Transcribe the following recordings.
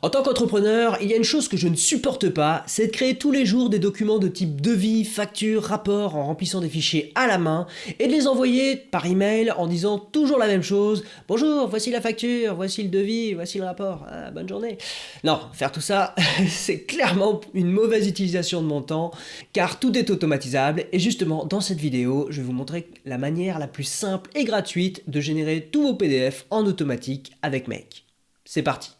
En tant qu'entrepreneur, il y a une chose que je ne supporte pas, c'est de créer tous les jours des documents de type devis, facture, rapport en remplissant des fichiers à la main et de les envoyer par email en disant toujours la même chose. Bonjour, voici la facture, voici le devis, voici le rapport. Ah, bonne journée. Non, faire tout ça, c'est clairement une mauvaise utilisation de mon temps car tout est automatisable et justement dans cette vidéo, je vais vous montrer la manière la plus simple et gratuite de générer tous vos PDF en automatique avec Make. C'est parti.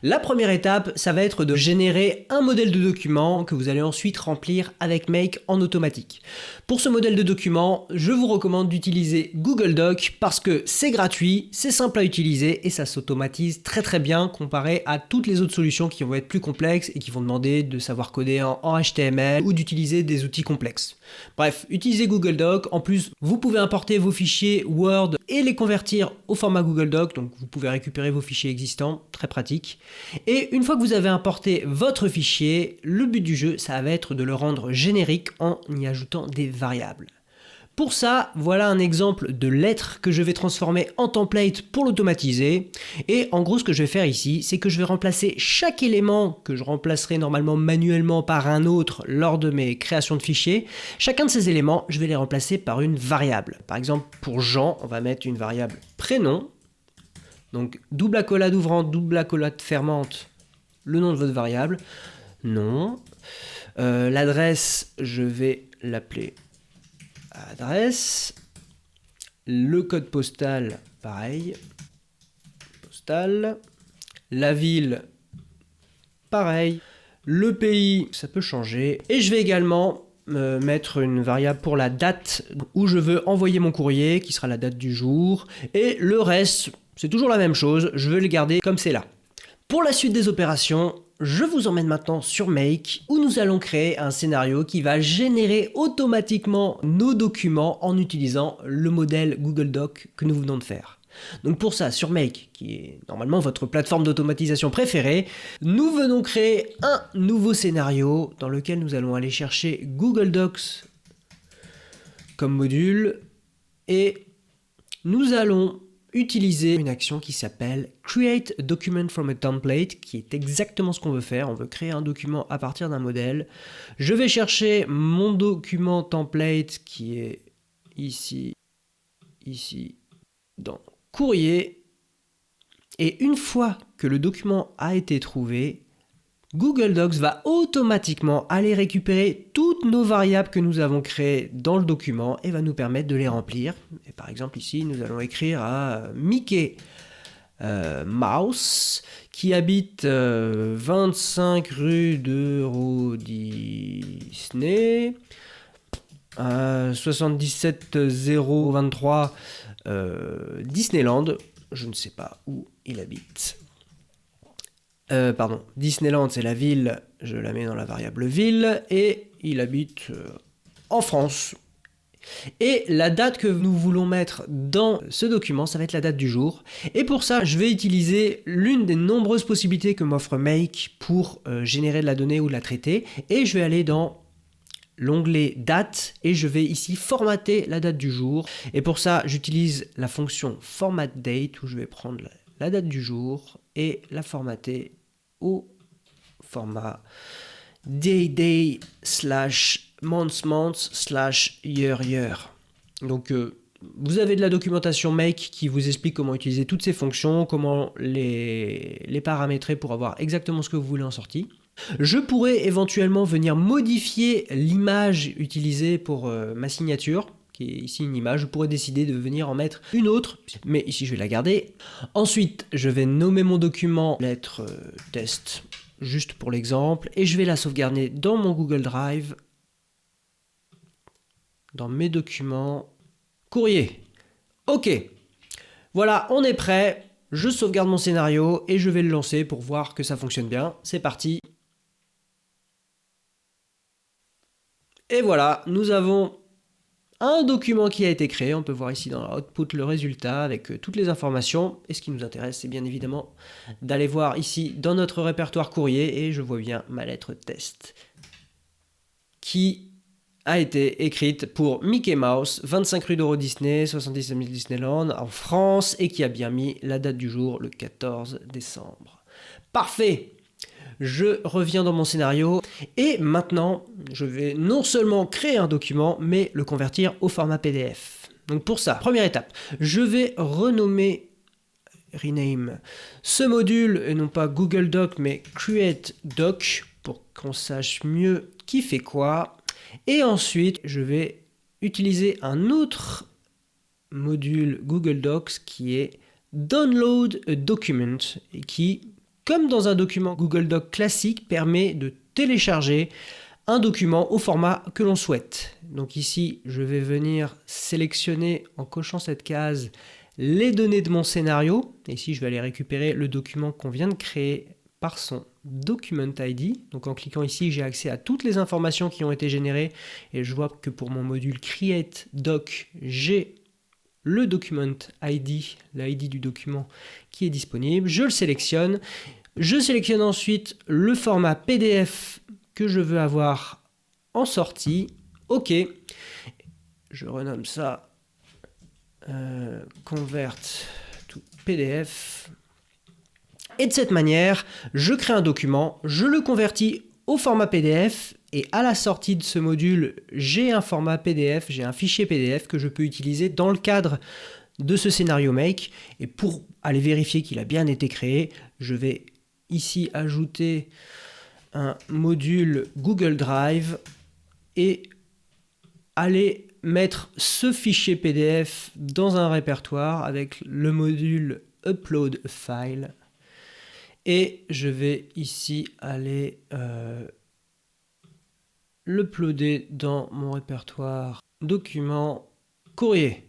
La première étape, ça va être de générer un modèle de document que vous allez ensuite remplir avec Make en automatique. Pour ce modèle de document, je vous recommande d'utiliser Google Doc parce que c'est gratuit, c'est simple à utiliser et ça s'automatise très bien comparé à toutes les autres solutions qui vont être plus complexes et qui vont demander de savoir coder en HTML ou d'utiliser des outils complexes. Bref, utilisez Google Doc. En plus, vous pouvez importer vos fichiers Word et les convertir au format Google Doc, donc vous pouvez récupérer vos fichiers existants, très pratique. Et une fois que vous avez importé votre fichier, le but du jeu, ça va être de le rendre générique en y ajoutant des variables. Pour ça, voilà un exemple de lettre que je vais transformer en template pour l'automatiser. Et en gros, ce que je vais faire ici, c'est que je vais remplacer chaque élément que je remplacerai normalement manuellement par un autre lors de mes créations de fichiers. Chacun de ces éléments, je vais les remplacer par une variable. Par exemple, pour Jean, on va mettre une variable prénom. Donc, double accolade ouvrante, double accolade fermante, le nom de votre variable. Non. L'adresse, je vais l'appeler adresse. Le code postal, pareil. Postal. La ville, pareil. Le pays, ça peut changer. Et je vais également mettre une variable pour la date où je veux envoyer mon courrier, qui sera la date du jour. Et le reste, c'est toujours la même chose, je veux le garder comme c'est là. Pour la suite des opérations, je vous emmène maintenant sur Make, où nous allons créer un scénario qui va générer automatiquement nos documents en utilisant le modèle Google Doc que nous venons de faire. Donc pour ça, sur Make, qui est normalement votre plateforme d'automatisation préférée, nous venons créer un nouveau scénario dans lequel nous allons aller chercher Google Docs comme module et nous allons utiliser une action qui s'appelle Create a Document from a Template, qui est exactement ce qu'on veut faire. On veut créer un document à partir d'un modèle. Je vais chercher mon document template qui est ici, dans courrier. Et une fois que le document a été trouvé, Google Docs va automatiquement aller récupérer toutes nos variables que nous avons créées dans le document et va nous permettre de les remplir. Et par exemple ici, nous allons écrire à Mickey Mouse qui habite 25 rue de Euro Disney, 77 023 Disneyland. Je ne sais pas où il habite. Disneyland c'est la ville, je la mets dans la variable ville, et il habite en France. Et la date que nous voulons mettre dans ce document, ça va être la date du jour. Et pour ça, je vais utiliser l'une des nombreuses possibilités que m'offre Make pour générer de la donnée ou la traiter. Et je vais aller dans l'onglet date et je vais ici formater la date du jour. Et pour ça, j'utilise la fonction format date où je vais prendre la date du jour et la formater au format day / month / year. Donc vous avez de la documentation Make qui vous explique comment utiliser toutes ces fonctions, comment les paramétrer pour avoir exactement ce que vous voulez en sortie. Je pourrais éventuellement venir modifier l'image utilisée pour ma signature, qui est ici une image. Je pourrais décider de venir en mettre une autre, mais ici je vais la garder. Ensuite, je vais nommer mon document lettre test, juste pour l'exemple, et je vais la sauvegarder dans mon Google Drive, dans mes documents, courrier. Ok, voilà, on est prêt. Je sauvegarde mon scénario et je vais le lancer pour voir que ça fonctionne bien. C'est parti. Et voilà, nous avons un document qui a été créé. On peut voir ici dans l'output le résultat avec toutes les informations. Et ce qui nous intéresse, c'est bien évidemment d'aller voir ici dans notre répertoire courrier. Et je vois bien ma lettre test qui a été écrite pour Mickey Mouse, 25 rue d'Euro Disney, 77 000 Disneyland en France et qui a bien mis la date du jour, le 14 décembre. Parfait! Je reviens dans mon scénario et maintenant, je vais non seulement créer un document, mais le convertir au format PDF. Donc pour ça, première étape, je vais rename ce module, et non pas Google Doc, mais Create Doc, pour qu'on sache mieux qui fait quoi. Et ensuite, je vais utiliser un autre module Google Docs qui est Download a Document, et qui, comme dans un document Google Doc classique, permet de télécharger un document au format que l'on souhaite. Donc ici, je vais venir sélectionner en cochant cette case les données de mon scénario. Et ici, je vais aller récupérer le document qu'on vient de créer par son Document ID. Donc en cliquant ici, j'ai accès à toutes les informations qui ont été générées. Et je vois que pour mon module Create Doc, j'ai le Document ID, l'ID du document qui est disponible. Je le sélectionne. Je sélectionne ensuite le format PDF que je veux avoir en sortie. OK. Je renomme ça Convert to PDF. Et de cette manière, je crée un document, je le convertis au format PDF et à la sortie de ce module, j'ai un format PDF, j'ai un fichier PDF que je peux utiliser dans le cadre de ce scénario make. Et pour aller vérifier qu'il a bien été créé, je vais ici ajouter un module Google Drive et aller mettre ce fichier PDF dans un répertoire avec le module Upload a File. Et je vais ici aller l'uploader dans mon répertoire document courrier.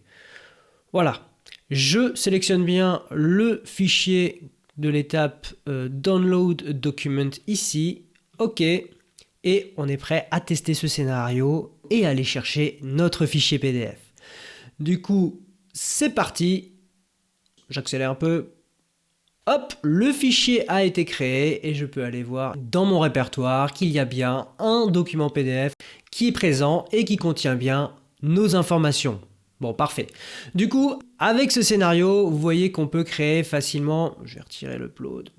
Voilà, je sélectionne bien le fichier de l'étape Download a Document ici. OK, et on est prêt à tester ce scénario et aller chercher notre fichier PDF. Du coup, c'est parti. J'accélère un peu. Hop, le fichier a été créé et je peux aller voir dans mon répertoire qu'il y a bien un document PDF qui est présent et qui contient bien nos informations. Bon, parfait. Du coup, avec ce scénario, vous voyez qu'on peut créer facilement, je vais retirer l'upload,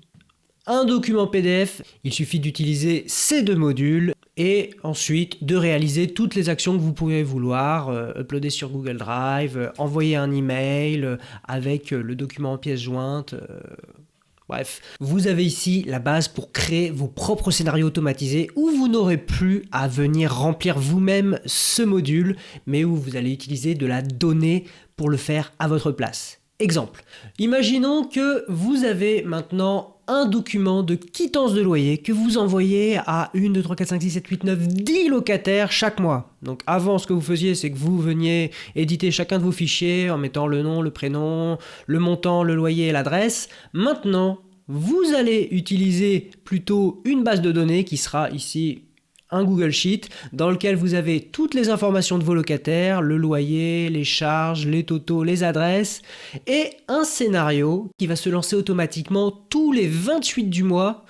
un document PDF. Il suffit d'utiliser ces deux modules et ensuite de réaliser toutes les actions que vous pouvez vouloir, uploader sur Google Drive, envoyer un email avec le document en pièce jointe. Bref, vous avez ici la base pour créer vos propres scénarios automatisés où vous n'aurez plus à venir remplir vous-même ce module, mais où vous allez utiliser de la donnée pour le faire à votre place. Exemple, imaginons que vous avez maintenant un document de quittance de loyer que vous envoyez à 1, 2, 3, 4, 5, 6, 7, 8, 9, 10 locataires chaque mois. Donc avant, ce que vous faisiez, c'est que vous veniez éditer chacun de vos fichiers en mettant le nom, le prénom, le montant, le loyer et l'adresse. Maintenant, vous allez utiliser plutôt une base de données qui sera ici un Google Sheet dans lequel vous avez toutes les informations de vos locataires, le loyer, les charges, les totaux, les adresses et un scénario qui va se lancer automatiquement tous les 28 du mois,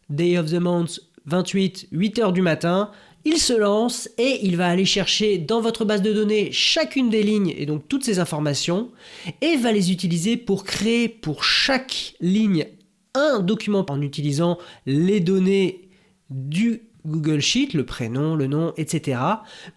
Day of the Month 28, 8h du matin. Il se lance et il va aller chercher dans votre base de données chacune des lignes et donc toutes ces informations et va les utiliser pour créer pour chaque ligne un document en utilisant les données du Google Sheet, le prénom, le nom, etc.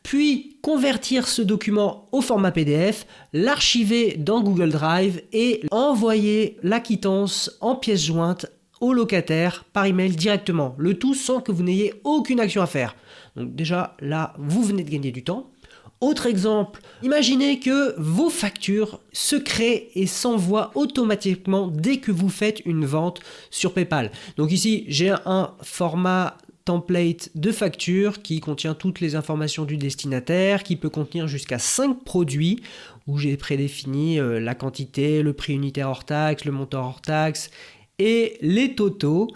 Puis convertir ce document au format PDF, l'archiver dans Google Drive et envoyer la quittance en pièce jointe au locataire par email directement. Le tout sans que vous n'ayez aucune action à faire. Donc déjà là, vous venez de gagner du temps. Autre exemple, imaginez que vos factures se créent et s'envoient automatiquement dès que vous faites une vente sur PayPal. Donc ici, j'ai un format template de facture qui contient toutes les informations du destinataire, qui peut contenir jusqu'à 5 produits où j'ai prédéfini la quantité, le prix unitaire hors taxe, le montant hors taxe et les totaux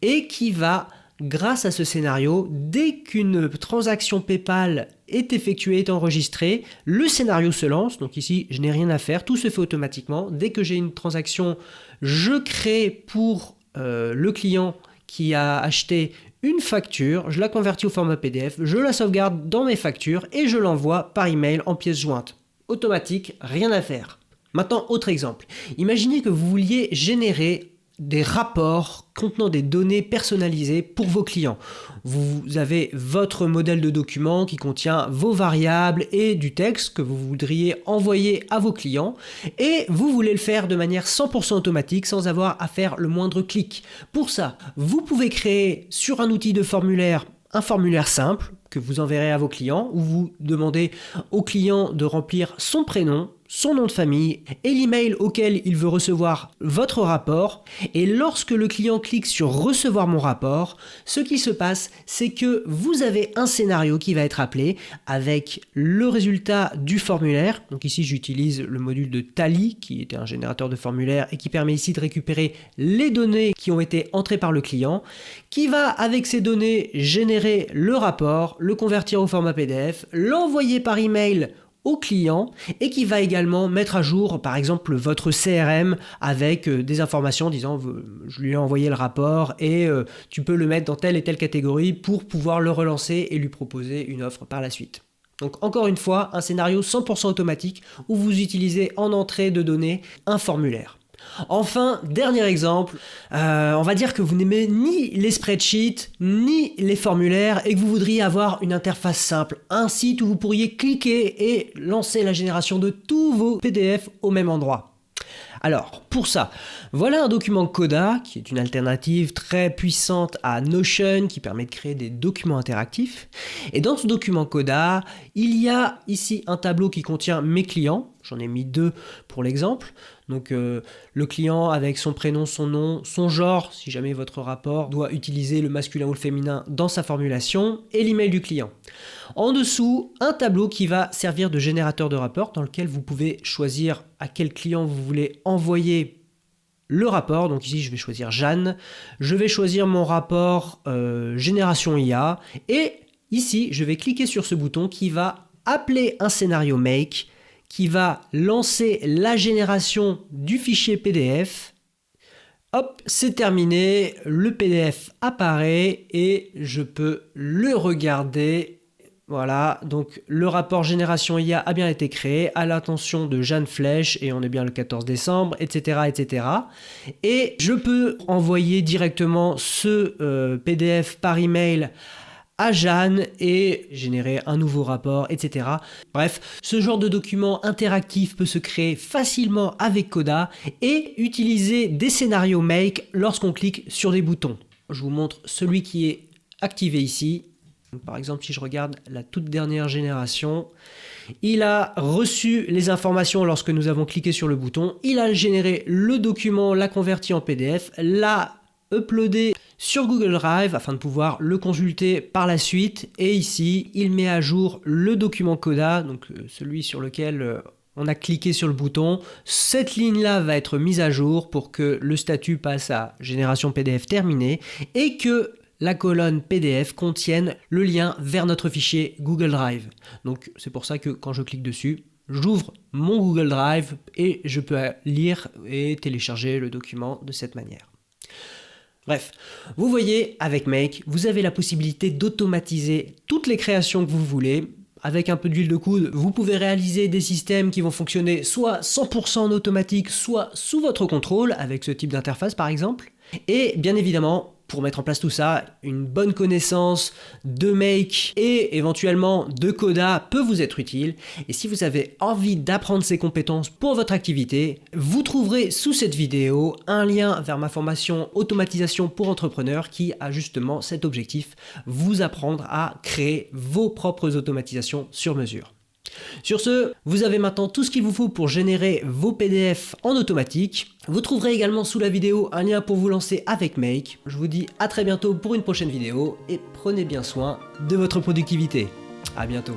et qui va, grâce à ce scénario, dès qu'une transaction PayPal est effectuée, est enregistrée, le scénario se lance. Donc ici, je n'ai rien à faire, tout se fait automatiquement. Dès que j'ai une transaction, je crée pour le client qui a acheté une facture, je la convertis au format PDF, je la sauvegarde dans mes factures et je l'envoie par email en pièce jointe. Automatique, rien à faire. Maintenant, autre exemple. Imaginez que vous vouliez générer des rapports contenant des données personnalisées pour vos clients. Vous avez votre modèle de document qui contient vos variables et du texte que vous voudriez envoyer à vos clients et vous voulez le faire de manière 100% automatique sans avoir à faire le moindre clic. Pour ça, vous pouvez créer sur un outil de formulaire un formulaire simple que vous enverrez à vos clients où vous demandez au client de remplir son prénom, son nom de famille et l'email auquel il veut recevoir votre rapport. Et lorsque le client clique sur recevoir mon rapport, ce qui se passe, c'est que vous avez un scénario qui va être appelé avec le résultat du formulaire. Donc ici, j'utilise le module de Tally qui était un générateur de formulaire et qui permet ici de récupérer les données qui ont été entrées par le client, qui va avec ces données générer le rapport, le convertir au format PDF, l'envoyer par email au client et qui va également mettre à jour par exemple votre CRM avec des informations disant je lui ai envoyé le rapport et tu peux le mettre dans telle et telle catégorie pour pouvoir le relancer et lui proposer une offre par la suite. Donc encore une fois, un scénario 100% automatique où vous utilisez en entrée de données un formulaire. Enfin, dernier exemple, on va dire que vous n'aimez ni les spreadsheets ni les formulaires et que vous voudriez avoir une interface simple, un site où vous pourriez cliquer et lancer la génération de tous vos PDF au même endroit. Alors, pour ça, voilà un document Coda qui est une alternative très puissante à Notion qui permet de créer des documents interactifs. Et dans ce document Coda, il y a ici un tableau qui contient mes clients. J'en ai mis 2 pour l'exemple. Donc le client avec son prénom, son nom, son genre, si jamais votre rapport doit utiliser le masculin ou le féminin dans sa formulation, et l'email du client. En dessous, un tableau qui va servir de générateur de rapport dans lequel vous pouvez choisir à quel client vous voulez envoyer le rapport. Donc ici, je vais choisir Jeanne. Je vais choisir mon rapport Génération IA. Et ici, je vais cliquer sur ce bouton qui va appeler un scénario Make qui va lancer la génération du fichier PDF. Hop, c'est terminé, le PDF apparaît et je peux le regarder. Voilà, donc le rapport Génération IA a bien été créé à l'attention de Jeanne Flèche et on est bien le 14 décembre, etc. etc. Et je peux envoyer directement ce PDF par email à Jeanne et générer un nouveau rapport, etc. Bref, ce genre de document interactif peut se créer facilement avec Coda et utiliser des scénarios Make lorsqu'on clique sur des boutons. Je vous montre celui qui est activé ici. Par exemple, si je regarde la toute dernière génération, il a reçu les informations lorsque nous avons cliqué sur le bouton, il a généré le document, l'a converti en PDF, l'a uploadé sur Google Drive afin de pouvoir le consulter par la suite. Et ici, il met à jour le document Coda, donc celui sur lequel on a cliqué sur le bouton. Cette ligne-là va être mise à jour pour que le statut passe à génération PDF terminée et que la colonne PDF contienne le lien vers notre fichier Google Drive. Donc c'est pour ça que quand je clique dessus, j'ouvre mon Google Drive et je peux lire et télécharger le document de cette manière. Bref, vous voyez, avec Make, vous avez la possibilité d'automatiser toutes les créations que vous voulez. Avec un peu d'huile de coude, vous pouvez réaliser des systèmes qui vont fonctionner soit 100% en automatique, soit sous votre contrôle, avec ce type d'interface par exemple. Et bien évidemment, pour mettre en place tout ça, une bonne connaissance de Make et éventuellement de Coda peut vous être utile. Et si vous avez envie d'apprendre ces compétences pour votre activité, vous trouverez sous cette vidéo un lien vers ma formation Automatisation pour entrepreneurs qui a justement cet objectif, vous apprendre à créer vos propres automatisations sur mesure. Sur ce, vous avez maintenant tout ce qu'il vous faut pour générer vos PDF en automatique. Vous trouverez également sous la vidéo un lien pour vous lancer avec Make. Je vous dis à très bientôt pour une prochaine vidéo et prenez bien soin de votre productivité. À bientôt.